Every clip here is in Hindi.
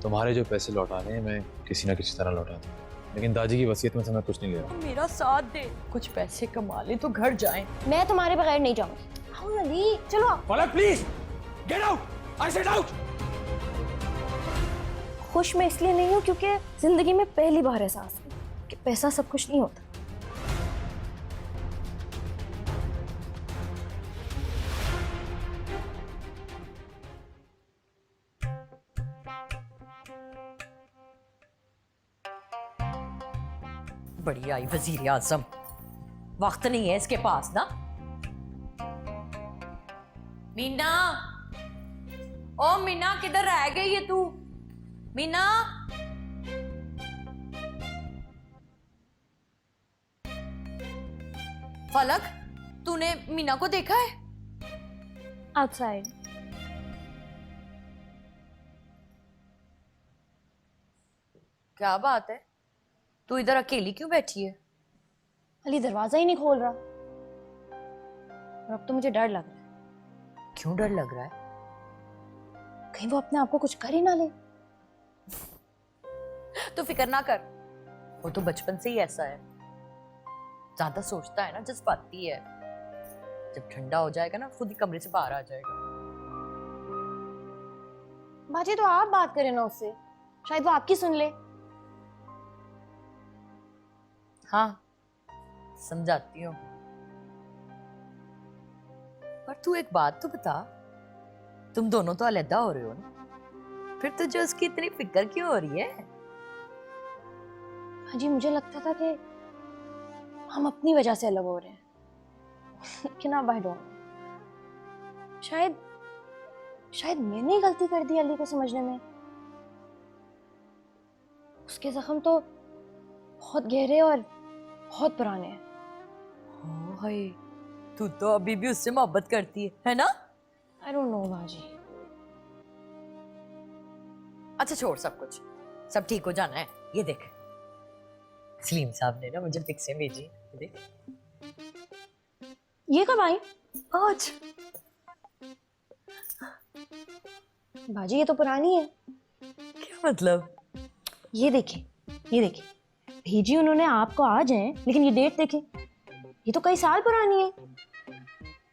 तुम्हारे जो पैसे लौटाने हैं मैं किसी ना किसी तरह लौटा दूँ, लेकिन दादी की वसीयत में से मैं कुछ नहीं ले रहा। मेरा साथ दे, कुछ पैसे कमा ले तो घर जाएं। मैं तुम्हारे बगैर नहीं जाऊंगी। आओ अली, चलो आओ। Palak please get out, I said out. खुश मैं इसलिए नहीं हूँ क्योंकि जिंदगी में पहली बार एहसास हुआ कि पैसा सब कुछ नहीं होता। बड़ी आई वजीर आजम, वक्त नहीं है इसके पास ना। मीना, ओ मीना किधर रह गई है तू? मीना, फलक, तूने मीना को देखा है? आउटसाइड। क्या बात है, तू इधर अकेली क्यों बैठी है? अली दरवाजा ही नहीं खोल रहा और अब तो मुझे डर लग रहा है। क्यों डर लग रहा है? कहीं वो अपने आप को कुछ कर ही ना ले। तो फिक्र ना कर, वो तो बचपन से ही ऐसा है, ज्यादा सोचता है ना, जज्बाती है। जब ठंडा हो जाएगा ना खुद ही कमरे से बाहर आ जाएगा। बाजी तो आप बात करें ना उससे, शायद वो आपकी सुन ले। हाँ, समझाती हूँ। पर तू एक बात तो बता, तुम दोनों तो अलग हो रहे हो ना, फिर तुझे उसकी इतनी फिक्र क्यों हो रही है? हाँ जी, मुझे लगता था कि हम अपनी वजह से अलग हो रहे हैं। लेकिन अब आई डोंट। शायद मैंने ही गलती कर दी अली को समझने में। उसके जख्म तो बहुत गहरे और बहुत पुराने हैं। ओ हाय, तू तो अभी भी उससे मोहब्बत करती है ना? आई डोंट नो बाजी। अच्छा छोड़ सब कुछ, सब ठीक हो जाना है। ये देख, सलीम साहब ने ना मुझे पिक्सें भेजी, ये देख। ये कब आई? आज। बाजी ये तो पुरानी है। क्या मतलब? ये देखिए, ये देखिए, भेजी उन्होंने आपको आज है, लेकिन ये डेट देखें, ये तो कई साल पुरानी है।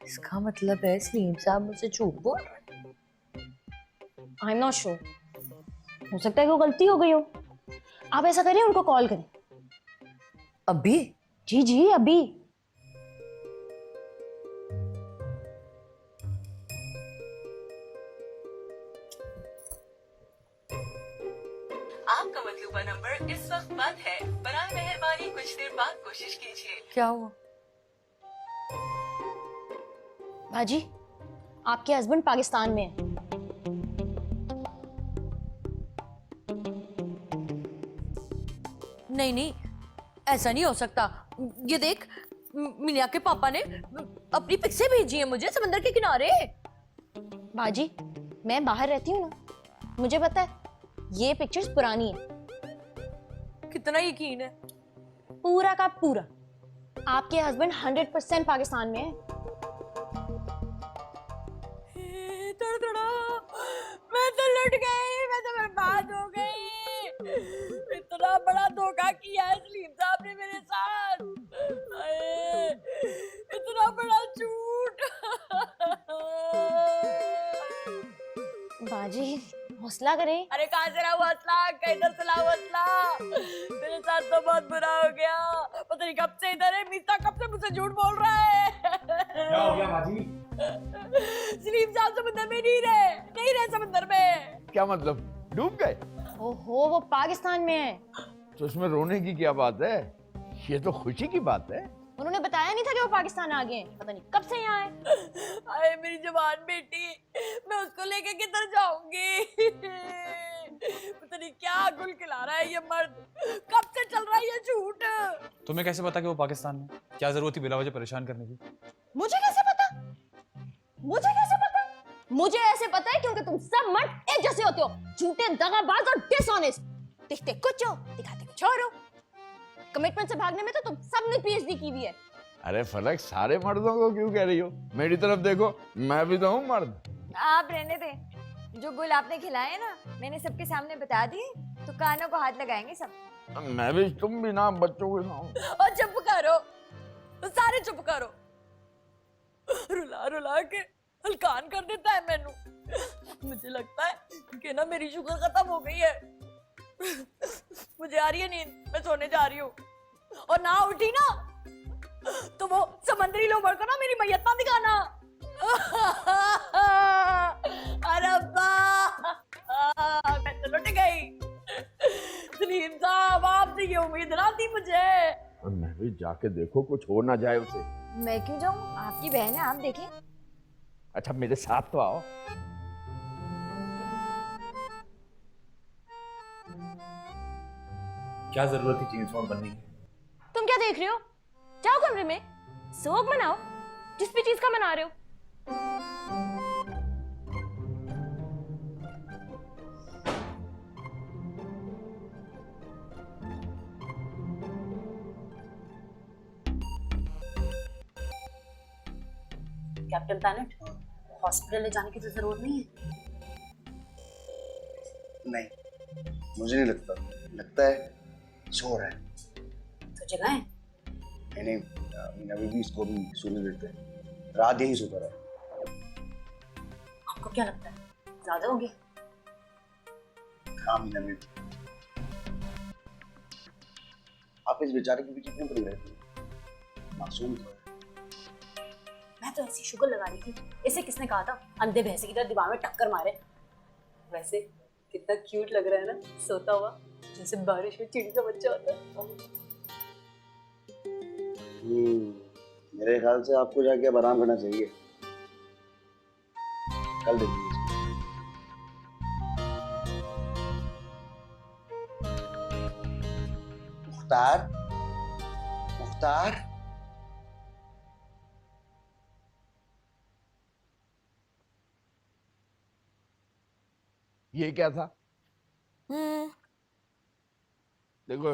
इसका मतलब है सलीम साहब मुझसे झूठ बोल रहे हैं। आई एम नॉट श्योर, हो सकता है कि वो गलती हो गई हो। आप ऐसा करिए, उनको कॉल करें। अभी? जी जी अभी। आपका मतलूबा नंबर इस वक्त बंद है, बराए मेहरबानी कुछ देर बाद कोशिश कीजिए। क्या हुआ? बाजी, आपके हस्बैंड पाकिस्तान में है। नहीं नहीं, ऐसा नहीं हो सकता। ये देख, मिनिया के पापा ने अपनी पिक्सें भेजी हैं मुझे समंदर के किनारे। बाजी, मैं बाहर रहती हूँ ना, मुझे पता है ये पिक्चर्स पुरानी है। कितना यकीन है? पूरा का पूरा। आपके हस्बैंड 100% पाकिस्तान में है। मैं तो लुट गई, मैं तो बर्बाद हो गई। इतना बड़ा धोखा किया है सलीम साहब ने मेरे साथ। हाय, इतना बड़ा झूठ। बाजी हौसला करें। अरे कहाँ से रहा हौसला, किधर से लाऊं हौसला? मेरे साथ तो बहुत बुरा हो गया। पता नहीं कब से इधर है, मीता कब से मुझसे झूठ बोल रहा है। क्या हो गया बाजी? सलीम साहब समंदर में नहीं रहे समंदर में। क्या मतलब, डूब गए? ओहो, वो पाकिस्तान में है। तो इसमें रोने की क्या बात है, ये तो खुशी की बात है। उन्होंने बताया नहीं था कि वो पाकिस्तान आ गए हैं। पता नहीं कब से यहाँ आए। आए मेरी जवान बेटी, मैं उसको लेके किधर जाऊंगी? पता नहीं क्या गुल खिला रहा है ये मर्द, कब से चल रहा है ये झूठ। तुम्हें कैसे पता कि वो पाकिस्तान में? क्या जरूरत थी बिला वजह परेशान करने की? मुझे कैसे पता? मुझे कैसे पता? मुझे ऐसे पता है क्योंकि तुम सब मर्द एक जैसे होते हो, झूठे, दगाबाज और डिसऑनेस्ट। दिखते कुछ हो, दिखाते कुछ और हो। कमिटमेंट से भागने में तो तुम सबने पीएचडी की हुई है। अरे फलक, सारे मर्दों को क्यों कह रही हो? मेरी तरफ देखो, मैं भी तो हूँ मर्द। आप रहने दें। जो गुल आपने खिलाए ना, मैंने सबके सामने बता दिए तो कानों को हाथ लगाएंगे सब। मैं भी, तुम भी ना, बच्चों के सामने। और चुप करो, सारे चुप करो। रुला रुला के हलकान कर देता है मैनू। मुझे लगता है कि ना मेरी शुगर खत्म हो गई है। मुझे आ रही है नींद, मैं सोने जा रही हूँ। और ना उठी ना तो वो समंदरी लोमड़ को ना मेरी मैयत ना दिखाना। अरे अब्बा, मैं तो लुट गई। सलीम साहब, आपसे ये उम्मीद ना थी मुझे। मैं भी जाके देखो कुछ हो ना जाए उसे। मैं क्यों जाऊं? आपकी बहन है, आप देखें। अच्छा मेरे साथ तो आओ। क्या जरूरत थी जेम्स बॉन्ड बनने की? तुम क्या देख रहे हो? जाओ कमरे में, शौक मनाओ, जिस भी चीज का मना रहे हो। कैप्टन प्लैनेट, हॉस्पिटल ले जाने की तो जरूरत नहीं है। नहीं, मुझे नहीं लगता। लगता है सो रहा है। तो जगह है। नहीं, अभी भी इसको भी सोने देते हैं। रात यही सोता रहा। आपको क्या लगता है ज्यादा हो गया? हाँ मीना बेटी, आप इस बेचारे के पीछे क्यों पड़ी रहती है? मासूम तो है। मैं तो ऐसी शुगर लगा रही थी। इसे किसने कहा था अंधे भैंसे की तरह दीवार में टक्कर मारे? वैसे कितना क्यूट लग रहा है ना, सोता हुआ, जैसे बारिश में चिड़ी का बच्चा होता है। मेरे ख्याल से आपको जाके अब आराम करना चाहिए। कल देखेंगे इसको। मुख्तार, मुख्तार, ये क्या था? देखो,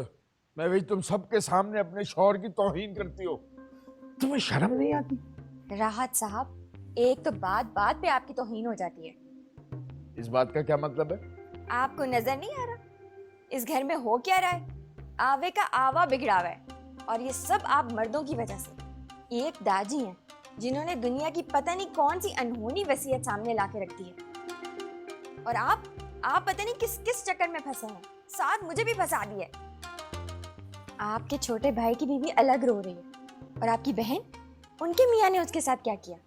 मैं भी तुम सबके सामने अपने शौहर की तौहीन करती हो। तुम्हें शर्म नहीं आती? राहत साहब, एक तो बात बात पे आपकी तौहीन हो जाती है। इस बात का क्या मतलब है? आपको नजर नहीं आ रहा इस घर में हो क्या रहा है? आवे का आवा बिगड़ावा है, और ये सब आप मर्दों की वजह से। एक दादी हैं जिन्होंने दुनिया की पता नहीं कौन सी अनहोनी वसीयत सामने लाके रख दी है, और आप पता नहीं किस किस चक्कर में फंसे हैं, साथ मुझे भी फंसा दिया है। आपके छोटे भाई की बीवी अलग रो रही है, और आपकी बहन, उनके मियाँ ने उसके साथ क्या किया?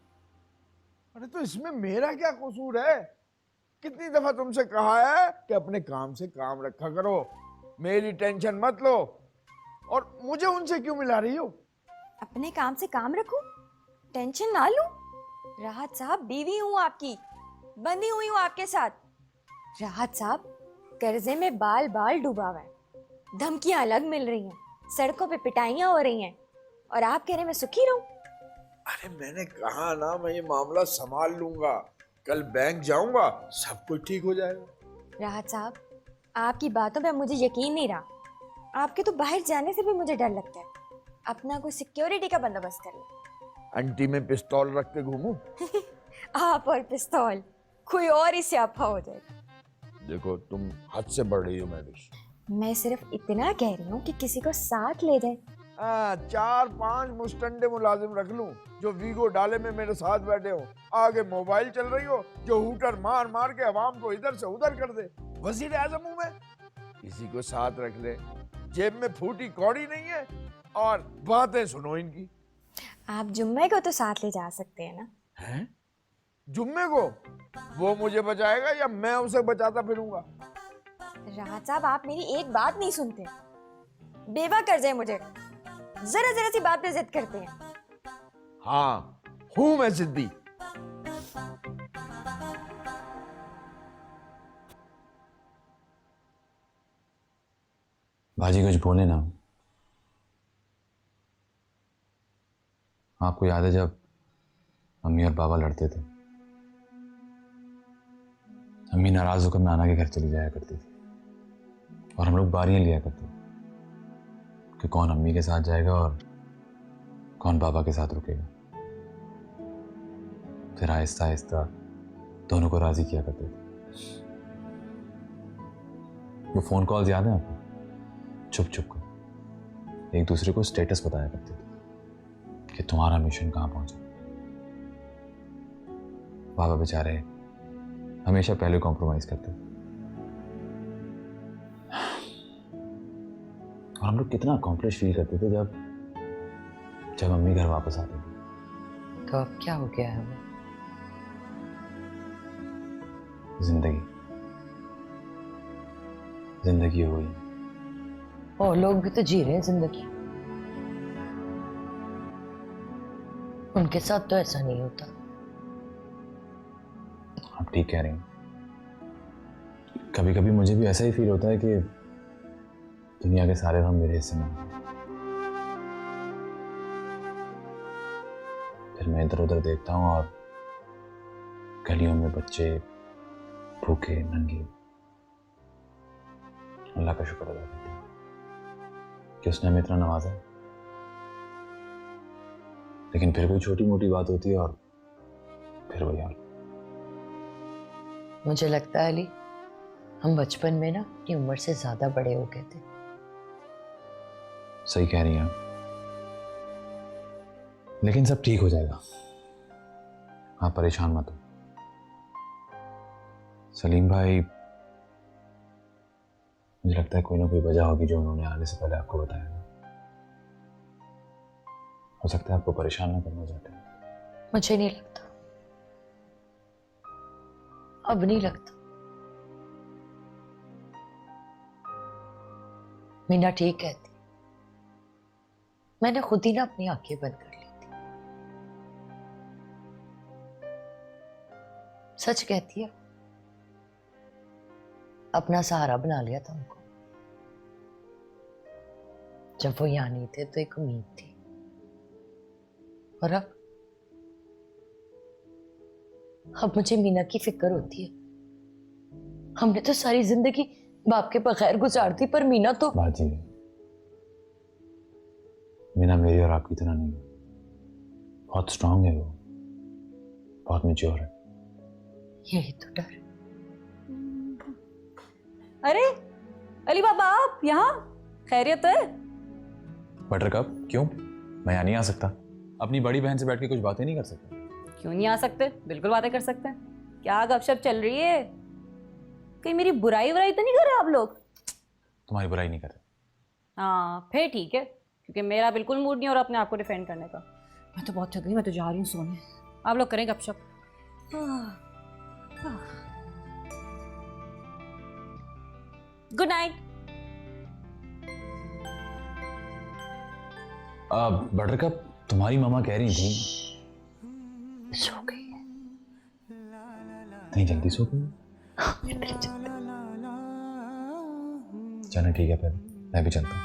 अरे तो इसमें मेरा क्या कसूर है? कितनी दफा तुमसे कहा है कि अपने काम से काम रखा करो, मेरी टेंशन मत लो, और मुझे उनसे क्यों मिला रही हो? अपने काम से काम रखूं, टेंशन ना लूं? राहत साहब, बीवी हूं आपकी, बंधी हुई हूं आपके साथ। राहत साहब, कर्जे में बाल बाल डूबा हुआ है, धमकियां अलग मिल रही हैं, सड़कों पे पिटाइयां हो रही हैं, और आप कह रहे हैं मैं सुखी रहूं? अरे मैंने कहा ना, मैं ये मामला संभाल लूंगा, कल बैंक जाऊंगा, सब कुछ ठीक हो जाएगा। राहत साहब, आपकी बातों पे मुझे यकीन नहीं रहा। आपके तो बाहर जाने से भी मुझे डर लगता है। अपना कोई सिक्योरिटी का बंदोबस्त कर लो। अंटी में पिस्तौल रख के घूमूं? आप और पिस्तौल, कोई और ही स्यापा हो जाएगा। देखो, तुम हद से बढ़ रही हो मैविश। मैं सिर्फ इतना कह रही हूँ कि किसी को साथ ले जाए। 4-5 मुस्टंडे मुलाजिम रख लूं जो वीगो डाले में मेरे साथ बैठे हो, आगे मोबाइल चल रही हो, जो हूटर मार मार के अवाम को इधर से उधर कर दे। वजीर आजम हूं मैं। किसी को साथ रख ले, जेब में फूटी कौड़ी नहीं है, और बातें सुनो इनकी। आप जुम्मे को तो साथ ले जा सकते हैं ना? हैं? जुम्मे को? वो मुझे बचाएगा या मैं उसे बचाता फिरूंगा? राहत साहब, आप मेरी एक बात नहीं सुनते, बेवा कर जाए मुझे, जरा जरा सी बात पे जिद करते हैं। हाँ, हूं मैं जिद्दी। बाजी कुछ बोले ना। आपको याद है जब मम्मी और पापा लड़ते थे? अम्मी नाराज होकर नाना के घर चली जाया करती थी, और हम लोग बारियां लिया करते थे कि कौन अम्मी के साथ जाएगा और कौन बाबा के साथ रुकेगा। फिर आहिस्ता आहिस्ता दोनों को राजी किया करते थे। वो फोन कॉल्स याद है आपको? छुप छुप कर एक दूसरे को स्टेटस बताया करते थे कि तुम्हारा मिशन कहां पहुंचा। बाबा बेचारे हमेशा पहले कॉम्प्रोमाइज करते थे। और हम लोग कितना अकॉम्प्लिश फील करते थे जब मम्मी घर वापस आती थी। तो अब क्या हो गया है वो? जिंदगी हो गई। और लोग भी तो जी रहे हैं जिंदगी। उनके साथ तो ऐसा नहीं होता। आप ठीक कह रही हैं। कभी कभी मुझे भी ऐसा ही फील होता है कि दुनिया के सारे गम मेरे हिस्से में। फिर मैं इधर उधर देखता हूँ और गलियों में बच्चे भूखे नंगे अल्लाह का शुक्र अदा करते हैं कि उसने हमें इतना नवाजा। लेकिन फिर कोई छोटी मोटी बात होती है और फिर वही हाल। मुझे लगता है अली, हम बचपन में ना अपनी उम्र से ज्यादा बड़े हो गए थे। सही कह रही हैं। लेकिन सब ठीक हो जाएगा, आप परेशान मत हो। सलीम भाई, मुझे लगता है कोई ना कोई वजह होगी जो उन्होंने आने से पहले आपको बताया। हो सकता है आपको परेशान ना करना चाहते हैं। मुझे नहीं लगता, अब नहीं लगता। मीना ठीक कहती, मैंने खुद ही ना अपनी आंखें बंद कर ली थी। सच कहती है, अपना सहारा बना लिया था उनको। जब वो यहाँ नहीं थे तो एक उम्मीद थी, और अब मुझे मीना की फिक्र होती है। हमने तो सारी जिंदगी बाप के बगैर गुजार दी, पर मीना तो बाजी, मीना मेरी और आपकी तरह नहीं है। बहुत स्ट्रांग है वो, बहुत मैच्योर है। यही तो डर। अरे अली बाबा, आप यहाँ? खैरियत है? बटरकप, क्यों? मैं यहाँ नहीं आ सकता? अपनी बड़ी बहन से बैठ के कुछ बातें नहीं कर सकता? क्यों नहीं आ सकते? बिल्कुल बातें कर सकते हैं। क्या गपशप चल रही है? कहीं मेरी बुराई वराई तो नहीं कर रहे आप लोग? तुम्हारी बुराई नहीं कर रहे। हाँ फिर ठीक है, क्योंकि मेरा बिल्कुल मूड नहीं हो रहा अपने आप को डिफेंड करने का। मैं तो बहुत थक गई, मैं तो जा रही हूँ सोने। आप लोग करें गपशप। Good night. बटरकप, तुम्हारी मामा कह रही थी। सो गई है। इतनी जल्दी सो गई? चलो ठीक है, फिर मैं भी चलता हूँ।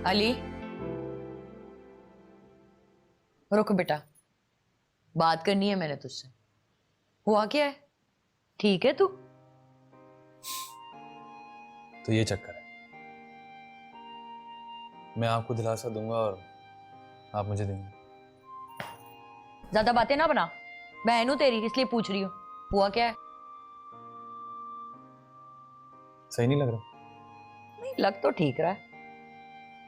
अली, रुको बेटा, बात करनी है मैंने तुझसे। हुआ क्या है? ठीक है तू? तो ये चक्कर है, मैं आपको दिलासा दूंगा और आप मुझे देंगे। ज्यादा बातें ना बना, बहन हूं तेरी इसलिए पूछ रही हूँ। हुआ क्या है? सही नहीं लग रहा? नहीं लग तो ठीक रहा है।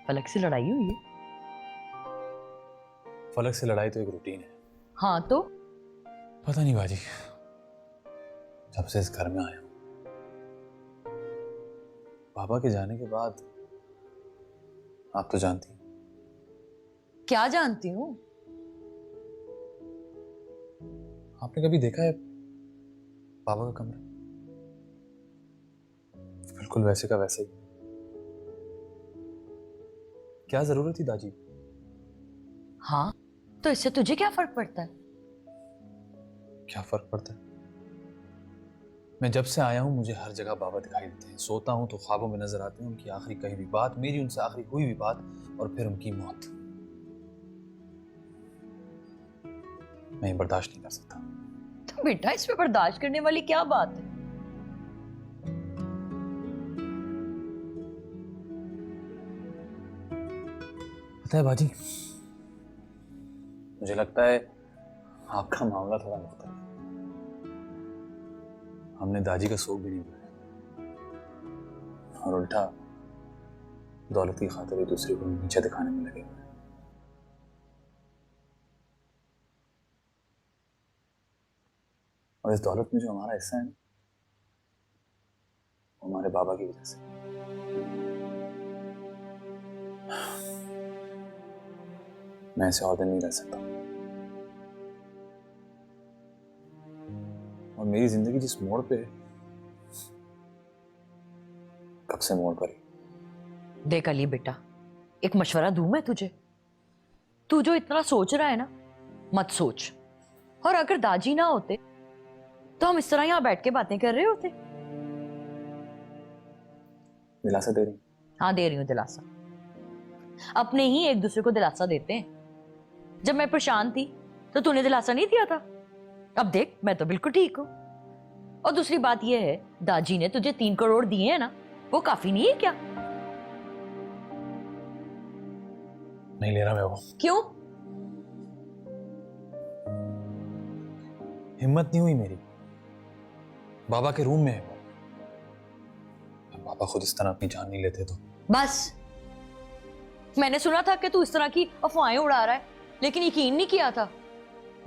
फलक से लड़ाई हुई है? फलक से लड़ाई तो एक रूटीन है। हाँ तो? पता नहीं बाजी, जब से इस घर में आया हूं, पापा के जाने के बाद, आप तो जानती हैं। क्या जानती हूँ? आपने कभी देखा है पापा का कमरा? बिल्कुल वैसे का वैसे ही। क्या जरूरत थी दाजी? हाँ तो इससे तुझे क्या फर्क पड़ता है? क्या फर्क पड़ता है? मैं जब से आया हूं मुझे हर जगह बाबा दिखाई देते हैं। सोता हूं तो ख्वाबों में नजर आते हैं उनकी आखिरी कही हुई बात, मेरी उनसे आखिरी हुई हुई बात, और फिर उनकी मौत। मैं ये बर्दाश्त नहीं कर सकता। तो बेटा इसमें बर्दाश्त करने वाली क्या बात है? पता है बाजी, मुझे लगता है आपका मामला थोड़ा मुख्तलिफ है। हमने दाजी का शौक भी नहीं किया और उल्टा दौलत की खातिर एक दूसरे को नीचे दिखाने में लगे हुए हैं। और इस दौलत में जो हमारा हिस्सा है ना, वो हमारे बाबा की वजह से। मैं ऐसे और दिन नहीं रह सकता। और मेरी जिंदगी जिस मोड़ पे है, कब से मोड़ पर ही। देख अली बेटा, एक मशवरा दूं मैं तुझे? तू जो इतना सोच रहा है ना, मत सोच। और अगर दाजी ना होते तो हम इस तरह यहां बैठ के बातें कर रहे होते। दिलासा दे रही? हाँ दे रही हूं दिलासा। अपने ही एक दूसरे को दिलासा देते हैं। जब मैं परेशान थी तो तूने दिलासा नहीं दिया था। अब देख मैं तो बिल्कुल ठीक हूं। और दूसरी बात यह है, दाजी ने तुझे 3 करोड़ दिए हैं ना, वो काफी नहीं है क्या? नहीं ले रहा मैं वो। क्यों? हिम्मत नहीं हुई मेरी। बाबा के रूम में है वो। बाबा खुद इस तरह अपनी जान नहीं लेते तो। बस मैंने सुना था कि तू इस तरह की अफवाहें उड़ा रहा है, लेकिन यकीन नहीं किया था।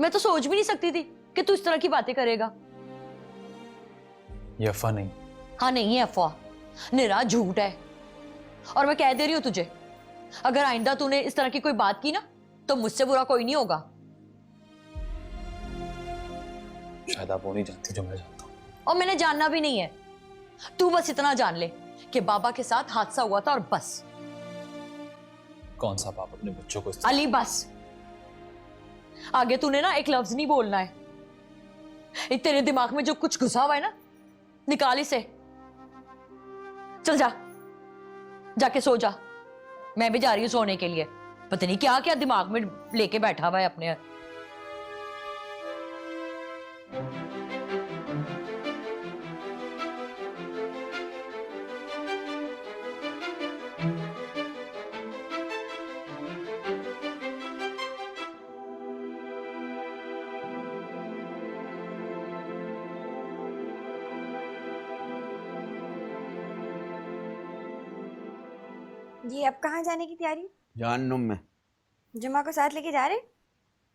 मैं तो सोच भी नहीं सकती थी कि तू इस तरह की बातें करेगा। ये अफवाह नहीं। हाँ नहीं है अफवाह, निरा झूठ है। और मैं कह दे रही हूं तुझे, अगर आइंदा तूने इस तरह की कोई बात की ना, तो मुझसे बुरा कोई नहीं होगा। शायद आप वो नहीं जानती जो मैं जानता हूँ। और मैंने जानना भी नहीं है। तू बस इतना जान ले कि बाबा के साथ हादसा हुआ था और बस। कौन सा बाप अपने बच्चों को अली बस, आगे तूने ना एक लफ्ज नहीं बोलना है। तेरे दिमाग में जो कुछ घुसा हुआ है ना, निकाल इसे। चल जा, जाके सो जा। मैं भी जा रही हूं सोने के लिए। पता नहीं क्या क्या दिमाग में लेके बैठा हुआ है अपने। जी अब कहाँ जाने की तैयारी? जहन्नुम में। जुम्मा को साथ लेके जा रहे?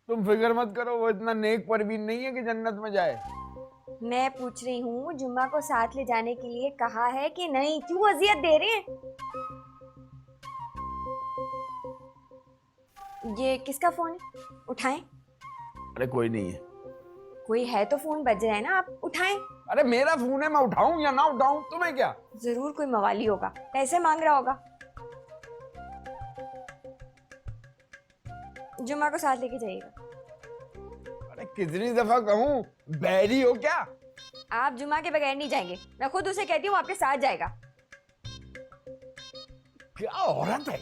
तुम फिक्र मत करो, वो इतना नेक परवीन नहीं है कि जन्नत में जाए। मैं पूछ रही हूँ, जुम्मा को साथ ले जाने के लिए कहा है कि नहीं? क्यों अजियत दे रहे हैं? ये किसका फोन है? उठाएं। अरे कोई नहीं है। कोई है तो फोन बज रहा है ना, आप उठाएं। अरे मेरा फोन है, मैं उठाऊं या ना उठाऊं तुम्हें क्या? जरूर कोई मवाली होगा, पैसे मांग रहा होगा। जुम्मा को साथ लेके जाइएगा। अरे कितनी दफा कहूं, बैरी हो क्या? आप जुम्मा के बगैर नहीं जाएंगे। मैं खुद उसे कहती हूँ आपके साथ जाएगा। क्या औरत है।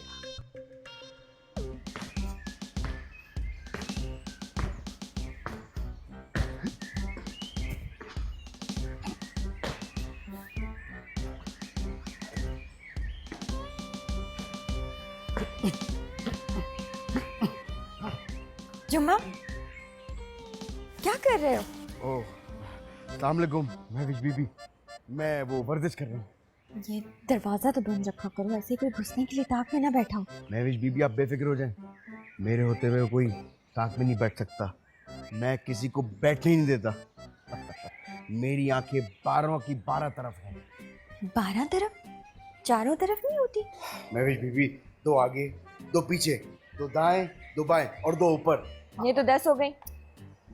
जुम्मा क्या कर रहे हो? ओह, अस्सलाम वालेकुम महविश बीबी। मैं वो वर्जिश कर रहा हूँ। ये दरवाजा तो बंद रखा करो, ऐसे कोई घुसने के लिए ताक में ना बैठा हो। महविश बीबी आप बेफिक्र हो जाएं, मेरे होते हुए कोई ताक में नहीं बैठ सकता। मैं किसी को बैठने ही नहीं देता। मेरी आंखें 12 की 12 तरफ हैं। 12 तरफ? चारों तरफ नहीं होती? महविश बीबी, 2 आगे, 2 पीछे, 2 दाएं, 2 बाएं और 2 ऊपर। ये तो 10 हो गई।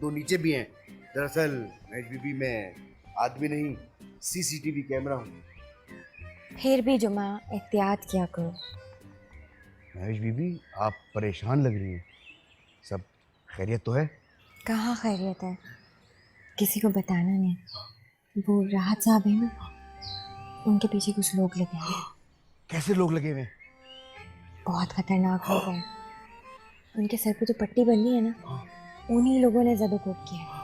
2 नीचे भी हैं। दरअसल महविश बीबी मैं आदमी नहीं, सीसीटीवी कैमरा हूँ। फिर भी जुम्मा एहतियात किया करो। महविश बीबी आप परेशान लग रही हैं। सब खैरियत तो है? कहाँ खैरियत है, किसी को बताना नहीं। वो राहत साहब है ना, उनके पीछे कुछ लोग लगे हैं। कैसे लोग लगे हुए हैं? बहुत खतरनाक लोग हैं। उनके सर पे जो पट्टी बनी है ना, उन्हीं लोगों ने जदोकोब किया है।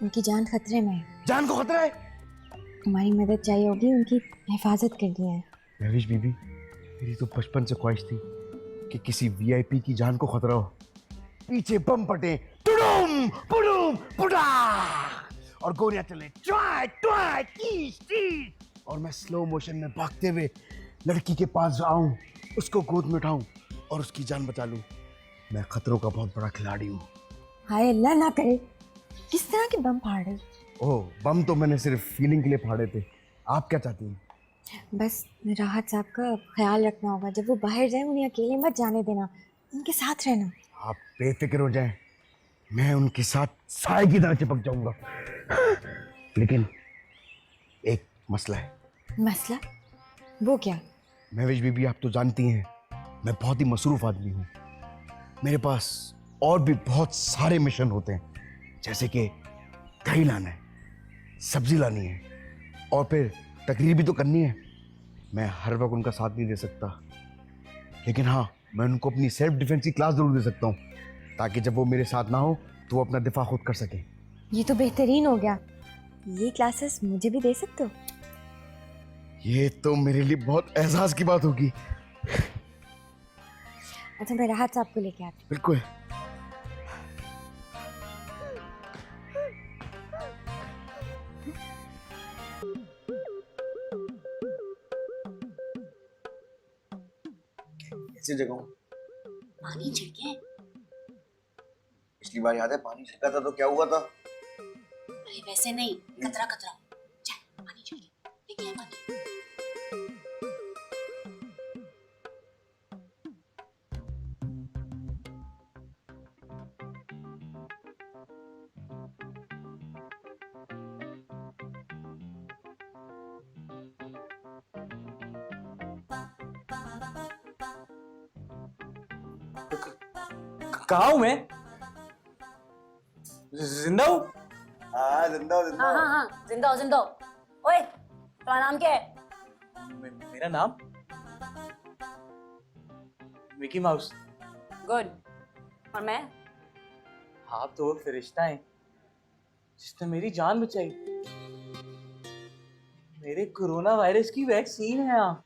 उनकी जान खतरे में है। जान को खतरा है। तुम्हारी मदद चाहिए होगी, उनकी हिफाजत करनी है। महविश बीबी, मेरी तो बचपन से ख्वाहिश थी कि किसी वीआईपी की जान को खतरा हो। पीछे बम फटे, टुडुम पुडुम पुडा, और गोलियां चले, ट्वाई ट्वाई टीस टीस, और मैं स्लो मोशन में भागते हुए लड़की के पास आऊं, उसको गोद में उठाऊं और उसकी जान बचा लूं। मैं खतरों का बहुत बड़ा खिलाड़ी हूँ। हाय अल्लाह ना करे, किस तरह के बम फाड़ रहे? ओह, बम तो मैंने सिर्फ फीलिंग के लिए फाड़े थे। आप क्या चाहती हैं? बस राहत साहब का ख्याल रखना होगा। जब वो बाहर जाए उन्हें अकेले मत जाने देना, उनके साथ रहना। आप बेफिक्र हो जाएं, मैं उनके साथ साए की तरह चिपक जाऊंगा। लेकिन एक मसला है। मसला? वो क्या? महविश बीबी, आप तो जानती हैं मैं बहुत ही मसरूफ आदमी हूँ। मेरे पास और भी बहुत सारे मिशन होते हैं, जैसे कि दही लाना है, सब्जी लानी है, और फिर तकरीर भी तो करनी है। मैं हर वक्त उनका साथ नहीं दे सकता, लेकिन हाँ, मैं उनको अपनी सेल्फ डिफेंस की क्लास जरूर दे सकता हूँ, ताकि जब वो मेरे साथ ना हो तो वो अपना दिफा खुद कर सके। ये तो बेहतरीन हो गया। ये क्लासेस मुझे भी दे सकते हो? ये तो मेरे लिए बहुत एहसास की बात होगी। अच्छा, मैं राहत साहब को लेके आती बिल्कुल। ऐसी जगह हूँ। पानी छिड़के? पिछली बार याद है पानी छिड़का था तो क्या हुआ था? अरे वैसे नहीं, कतरा कतरा। चल पानी छिड़के, लेके आ पानी। कहाँ हूँ मैं? जिंदा हूँ? हाँ, जिंदा हो, जिंदा हो। हाँ, जिंदा हो, जिंदा हो। ओए, तुम्हारा नाम क्या है? मेरा नाम मिकी माउस। गुड। और मैं? आप तो वो फरिश्ता हैं जिसने मेरी जान बचाई। मेरे कोरोना वायरस की वैक्सीन है आप।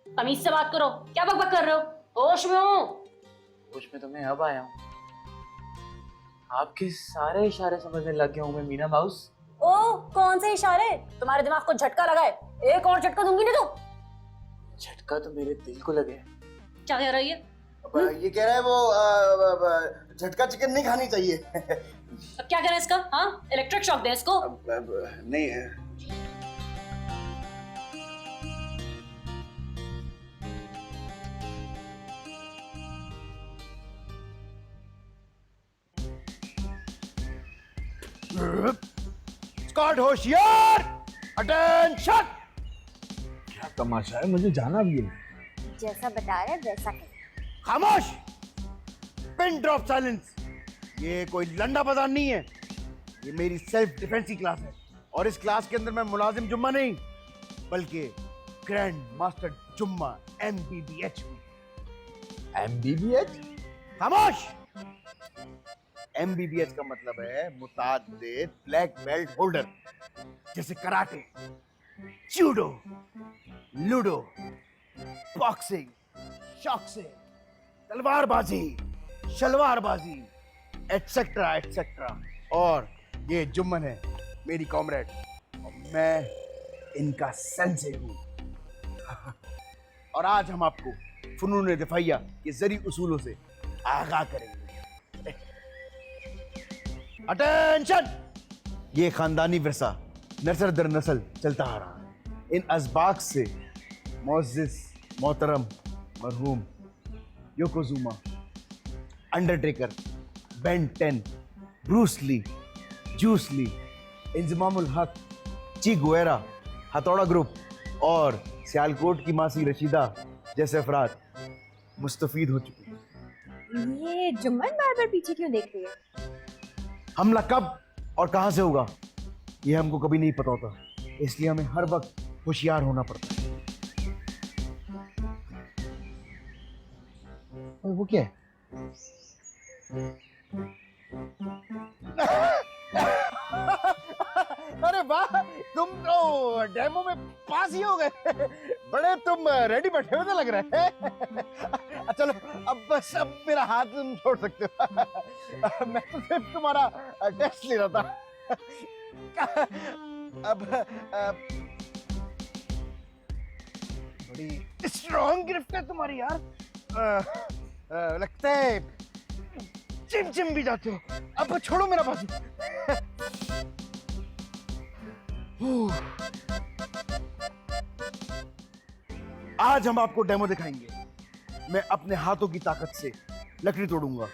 तमीज से बात करो, क्या बकबक कर रहे हो? होश में हूँ। होश में तो मैं अब आया हूँ। आपके सारे इशारे समझने लग गया हूँ मैं, मीना माउस। ओ, कौन से इशारे? तुम्हारे दिमाग को झटका लगा है। एक और झटका दूंगी ना तो। झटका तो मेरे दिल को लगे। क्या कह रही है? अब ये कह रहा है वो झटका चिकन नहीं खानी चाहिए। अब क्या करें इसका? हाँ, इलेक्ट्रिक शॉक दे इसको। नहीं है। स्कॉट होशियार, अटेंशन। क्या तमाशा है, मुझे जाना भी है। जैसा बता रहे वैसा कर। खामोश, पिन ड्रॉप साइलेंस। ये कोई लंडा बाजार नहीं है, ये मेरी सेल्फ डिफेंस की क्लास है, और इस क्लास के अंदर मैं मुलाजिम जुम्मा नहीं बल्कि ग्रैंड मास्टर जुम्मा MBBH हूँ। MBBH? खामोश। MBBH का मतलब है मुताद्दिद ब्लैक बेल्ट होल्डर, जैसे कराटे, जूडो, लूडो, बॉक्सिंग, शॉक्सिंग, तलवारबाजी, शलवारबाजी, एटसेट्रा एटसेट्रा। और ये जुम्मन है मेरी कॉमरेड, और मैं इनका सेंसे हूँ। और आज हम आपको फुनून दिफाइया के जरी उसूलों से आगाह करेंगे। अटेंशन। ये खानदानी विरसा नस्ल दर नस्ल चलता आ रहा है। इन असबाक से मोअज़्ज़िज़ मोहतरम मरहूम Yokozuna, Undertaker, Ben 10, Bruce Lee, जूस ली, इंजमामुल हक, ची गुएरा, हथौड़ा ग्रुप और सियालकोट की मासी रशीदा जैसे अफराद मुस्तफीद हो चुके हैं। ये जुम्मन बार बार पीछे क्यों देख रही है? हमला कब और कहां से होगा ये हमको कभी नहीं पता होता, इसलिए हमें हर वक्त होशियार होना पड़ता है। और वो क्या है? अरे वाह, तुम तो डेमो में पास ही हो गए। बड़े तुम रेडी बैठे हुए तो लग रहे हैं। चलो अब बस, अब मेरा हाथ तुम छोड़ सकते हो। मैं तो सिर्फ तुम्हारा टेस्ट ले रहा था। अब बड़ी स्ट्रॉन्ग गिरफ्त है तुम्हारी यार। लगता है चिम भी जाते हो। अब छोड़ो मेरा बाजू। आज हम आपको डेमो दिखाएंगे। मैं अपने हाथों की ताकत से लकड़ी तोड़ूंगा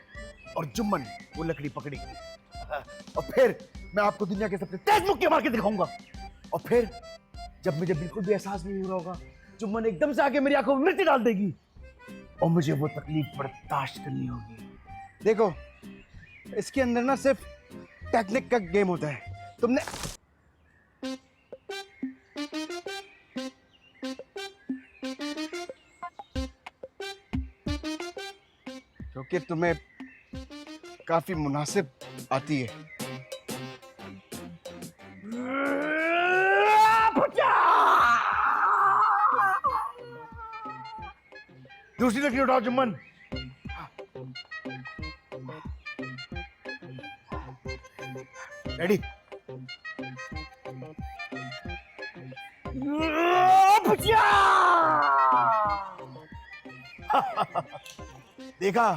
और जुम्मन वो लकड़ी पकड़ेगी। और फिर मैं आपको दुनिया के सबसे तेज मुक्के मार के दिखाऊंगा। और फिर जब मुझे बिल्कुल भी एहसास नहीं हो रहा होगा, जुम्मन एकदम से आके मेरी आंखों में मिर्ची डाल देगी और मुझे वो तकलीफ बर्दाश्त करनी होगी। देखो, इसके अंदर ना सिर्फ टेक्निक का गेम होता है। तुमने क्योंकि तुम्हें काफी मुनासिब आती है। दूसरी लकड़ी उठाओ जुम्मन। रेडी? देखा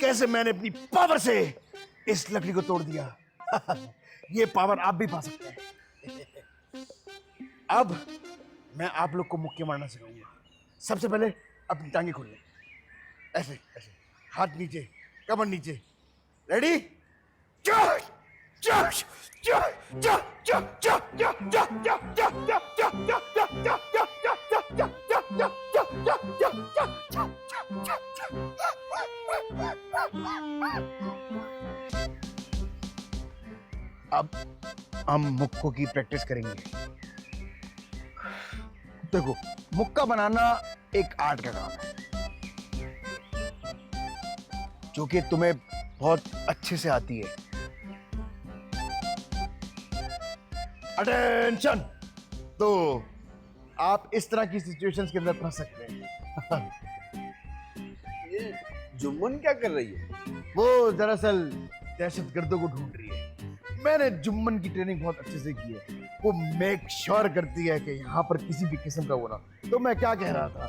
कैसे मैंने अपनी पावर से इस लकड़ी को तोड़ दिया। ये पावर आप भी पा सकते हैं। अब मैं आप लोग को मुक्के मारना सिखाऊंगा। सबसे पहले अपनी टांगे खोल लें, ऐसे ऐसे, हाथ नीचे, कमर नीचे। रेडी? अब हम मुक्कों की प्रैक्टिस करेंगे। देखो, मुक्का बनाना एक आर्ट का काम है जो कि तुम्हें बहुत अच्छे से आती है। अटेंशन! तो आप इस तरह की सिचुएशंस के अंदर फंस सकते हैं। ये जुम्मन क्या कर रही है? वो दरअसल दहशतगर्दों को ढूंढ रही है। मैंने जुम्मन की ट्रेनिंग बहुत अच्छे से की है। वो मेक श्योर करती है कि यहाँ पर किसी भी किस्म का वो ना। तो मैं क्या कह रहा था?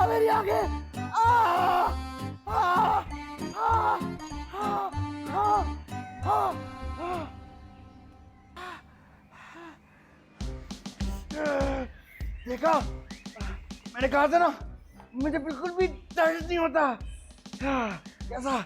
मेरी आंखें! देखा, मैंने कहा था ना, मुझे बिल्कुल भी दर्द नहीं होता। कैसा?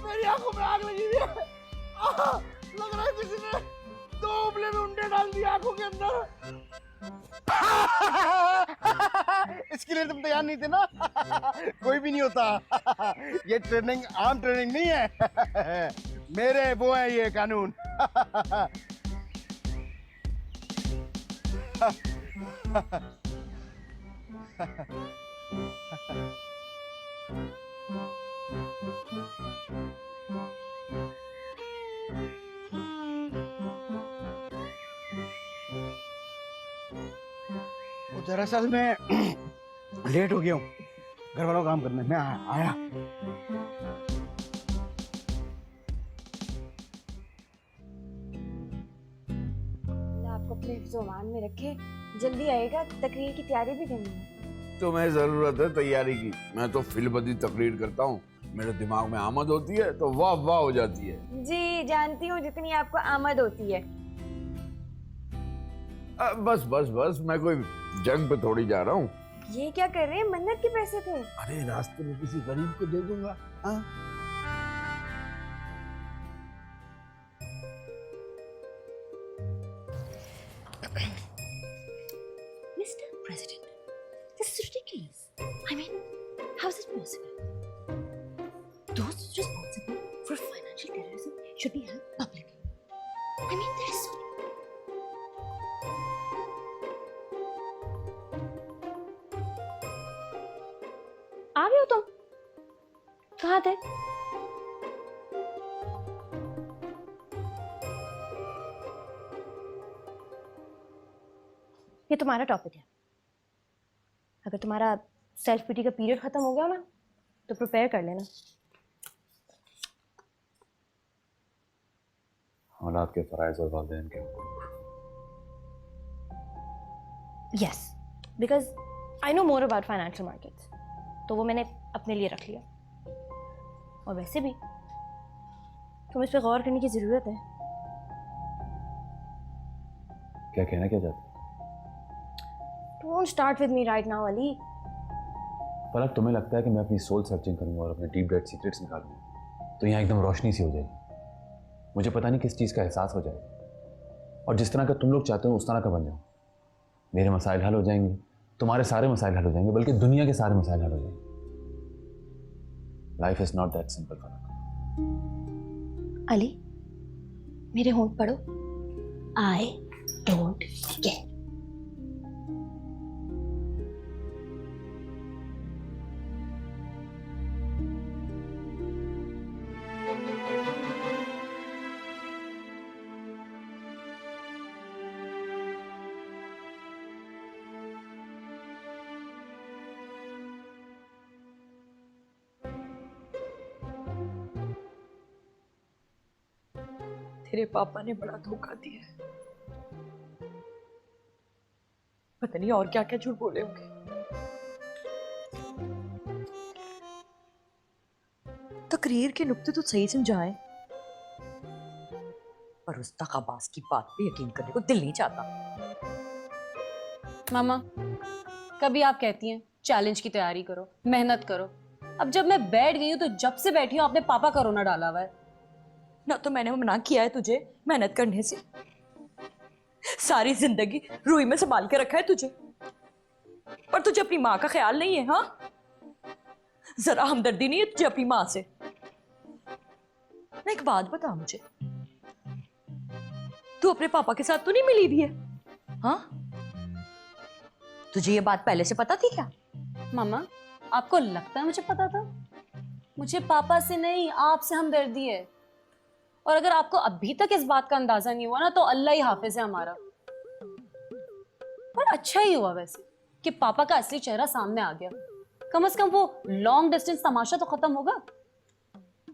मेरी आंखों में आग लगी हुई है। लग रहा है किसी ने 2 उबले में उंडे डाल दिए आंखों के अंदर। इसके लिए तुम तैयार नहीं थे ना? कोई भी नहीं होता। ये ट्रेनिंग आम ट्रेनिंग नहीं है। मेरे वो है ये कानून। दरअसल मैं लेट हो गया हूँ, घर वालों काम करने। मैं आया। आपको अपने ज़ुबान में रखे, जल्दी आएगा, तकरीर की तैयारी भी करनी है। तुम्हें जरूरत है तैयारी की? मैं तो फिलबदी तकरीर करता हूँ। मेरे दिमाग में आमद होती है तो वाह वाह हो जाती है। जी जानती हूँ, जितनी आपको आमद होती है। बस बस बस, मैं कोई जंग पे थोड़ी जा रहा हूँ। ये क्या कर रहे हैं? मन्नत के पैसे थे। अरे रास्ते में किसी गरीब को दे दूंगा। हाँ? Mr. President, this is possible? Those responsible for financial terrorism should be held publicly. I mean, there is so आ गए हो तुम? कहाँ थे? ये तुम्हारा टॉपिक है। अगर तुम्हारा सेल्फ पिटी का पीरियड खत्म हो गया ना तो प्रिपेयर कर लेना। औलाद के फराइज और वालिदैन के हुकूक। Yes, because I know more about financial markets, तो वो मैंने अपने लिए रख लिया। और वैसे भी तुम इस पर गौर करने की जरूरत है। क्या कहना क्या चाहते? Don't start with me right now Ali. Palak, तुम्हें लगता है कि मैं अपनी सोल सर्चिंग करूंगा और अपने डीप डेड सीक्रेट्स निकालूंगा तो यहाँ एकदम रोशनी सी हो जाएगी? मुझे पता नहीं किस चीज़ का एहसास हो जाएगा, और जिस तरह का तुम लोग चाहते हो उस तरह का बन जाऊँ। मेरे मसाइल हल हो जाएंगे, तुम्हारे सारे मसाइल हल हो जाएंगे, बल्कि दुनिया के सारे मसाइल हल हो जाएंगे। Life is not that simple फलक। अली, मेरे होंठ पढ़ो। I don't care. तेरे पापा ने बड़ा धोखा दिया है। पता नहीं और क्या क्या झूठ बोले होंगे। तकरीर के नुक्ते तो सही समझाए, पर उस तकाबाज की बात पे यकीन करने को दिल नहीं चाहता। मामा, कभी आप कहती हैं चैलेंज की तैयारी करो, मेहनत करो। अब जब मैं बैठ गई हूँ तो जब से बैठी हूँ आपने पापा का रोना डाला हुआ है। ना तो मैंने मना किया है तुझे मेहनत करने से, सारी जिंदगी रूई में संभाल के रखा है तुझे, पर तुझे अपनी माँ का ख्याल नहीं है। हाँ, जरा हमदर्दी नहीं है तुझे अपनी माँ से। ना एक बात बता मुझे, तू अपने पापा के साथ तो नहीं मिली भी है? हाँ, तुझे ये बात पहले से पता थी क्या? मामा, आपको लगता है मुझे पता था? मुझे पापा से नहीं, आपसे हमदर्दी है। और अगर आपको अभी तक इस बात का अंदाजा नहीं हुआ ना तो अल्लाह ही हाफिज है हमारा। पर अच्छा ही हुआ वैसे कि पापा का असली चेहरा सामने आ गया। कम से कम वो लॉन्ग डिस्टेंस तमाशा तो खत्म होगा।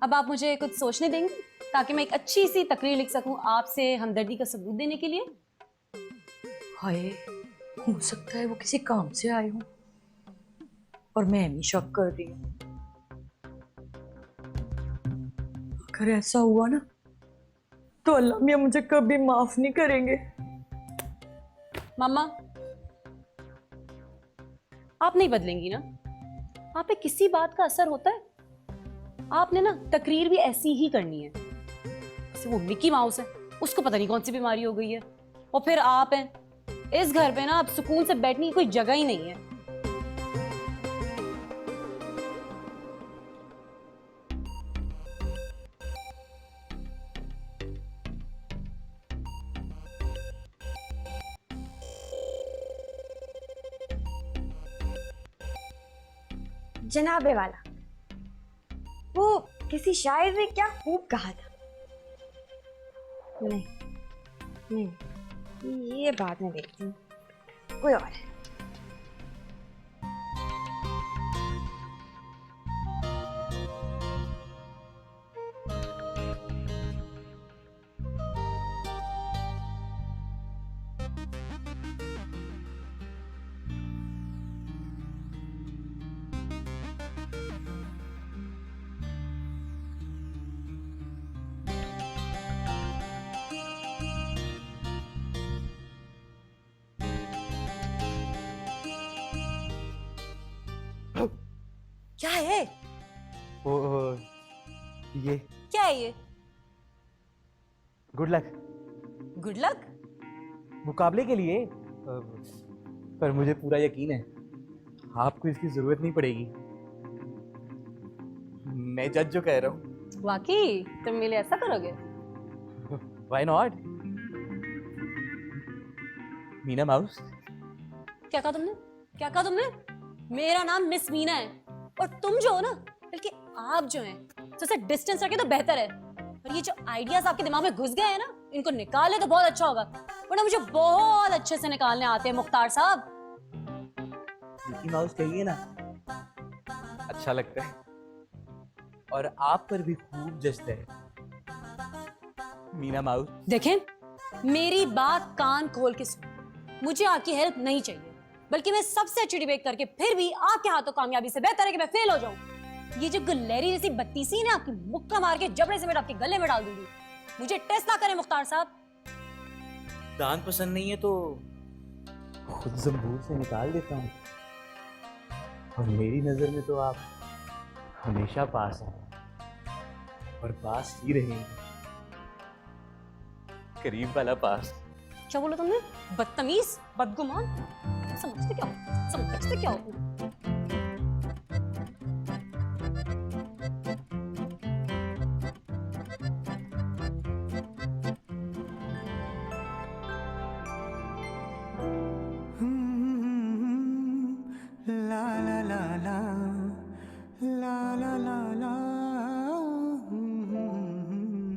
अब आप मुझे कुछ सोचने देंगे ताकि मैं एक अच्छी सी तकरीर लिख सकूं आपसे हमदर्दी का सबूत देने के लिए। हाय, हो सकता है वो किसी काम से आए हो और मैं भी शक कर रही हूँ। अगर ऐसा हुआ ना तो अल्लाह मियां मुझे कभी माफ नहीं करेंगे। मामा, आप नहीं बदलेंगी ना? आप पे किसी बात का असर होता है? आपने ना तकरीर भी ऐसी ही करनी है। जैसे वो मिकी माउस है, उसको पता नहीं कौन सी बीमारी हो गई है, और फिर आप हैं। इस घर पे ना अब सुकून से बैठने की कोई जगह ही नहीं है। जनाबे वाला, वो किसी शायर ने क्या खूब कहा था। नहीं नहीं, ये बात मैं देखती हूँ, कोई और है। क्या है वो ये क्या है ये? Good luck good luck? मुकाबले के लिए, पर मुझे पूरा यकीन है आपको इसकी जरूरत नहीं पड़ेगी। मैं जज जो कह रहा हूँ। वाकई तुम मेरे लिए ऐसा करोगे? Why not? मीना माउस। क्या कहा तुमने? क्या कहा तुमने? मेरा नाम मिस मीना है और तुम जो हो ना, बल्कि आप जो हैं, तो उससे डिस्टेंस रखे तो बेहतर है। और ये जो आइडियाज आपके दिमाग में घुस गए हैं ना, इनको निकाले तो बहुत अच्छा होगा, वरना मुझे बहुत अच्छे से निकालने आते हैं मुख्तार साहब। मिकी माउस कहिए ना, अच्छा लगता है और आप पर भी खूब जचता है मीना माउस। देखें, मेरी बात कान खोल के सुनो, मुझे आपकी हेल्प नहीं चाहिए, बल्कि मैं सबसे अच्छी डिबेट करके फिर भी आपके हाथों कामयाबी से बेहतर है कि मैं फेल हो जाऊं। ये जो गुल्लेरी जैसी बत्तीसी ना, आपकी मुक्का मार के जबड़े से मैं आपके गले में डाल दूंगी। मुझे टेस्ट ना करें मुख्तार साहब। दान पसंद नहीं है तो खुद जंबूर से निकाल देता हूँ, और मेरी नजर में तो आप हमेशा पास हैं और पास ही रहेंगे, करीब वाला पास। क्या बोला तुमने? बदतमीज, बदगुमान, समझते क्या हो? समझते क्या हो?